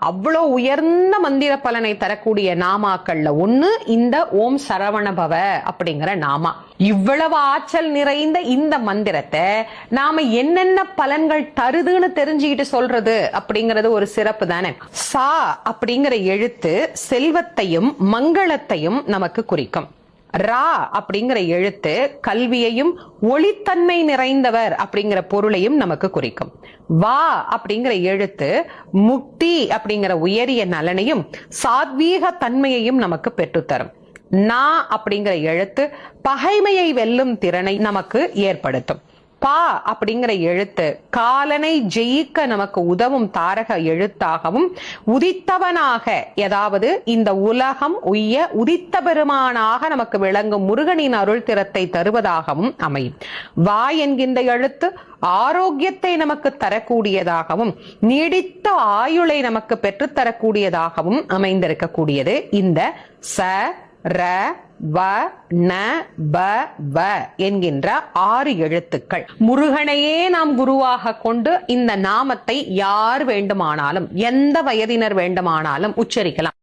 அவ்வளோ உயர்ந்த மந்திர பலனை தரக்கூடிய நாமாக்கள்ல ஒண்ணு இந்த ஓம் சரவணபவ அப்படிங்கிற நாமா. இவ்வளவு ஆற்றல் நிறைந்த இந்த மந்திரத்தை நாம என்னென்ன பலன்கள் தருதுன்னு தெரிஞ்சுக்கிட்டு சொல்றது அப்படிங்கறது ஒரு சிறப்பு தானே. சா அப்படிங்கிற எழுத்து செல்வத்தையும் மங்களத்தையும் நமக்கு குறிக்கும். ரா அப்படிங்கிற எழுத்து கல்வியையும் ஒளித்தன்மை நிறைந்தவர் அப்படிங்கிற பொருளையும் நமக்கு குறிக்கும். வா அப்படிங்கிற எழுத்து முக்தி அப்படிங்கிற உயரிய நலனையும் சாத்வீக தன்மையையும் நமக்கு பெற்றுத்தரும். நா அப்படிங்கிற எழுத்து பகைமையை வெல்லும் திறனை நமக்கு ஏற்படுத்தும். பா அப்படிங்கிற எழுத்து காலனை ஜெயிக்க நமக்கு உதவும் தாரக எழுத்தாகவும் உதித்தவனாக, அதாவது இந்த உலகம் உய்ய உதித்த பெருமானாக நமக்கு விளங்கும் முருகனின் அருள் திறத்தை தருவதாகவும் அமையும். வா என்கின்ற எழுத்து ஆரோக்கியத்தை நமக்கு தரக்கூடியதாகவும் நீடித்த ஆயுளை நமக்கு பெற்றுத்தரக்கூடியதாகவும் அமைந்திருக்கக்கூடியது இந்த ச ர வ ந ப வ என்கின்ற 6 எழுத்துக்கள். முருகனையே நாம் குருவாக கொண்டு இந்த நாமத்தை யார் வேண்டுமானாலும் எந்த வயதினர் வேண்டுமானாலும் உச்சரிக்கலாம்.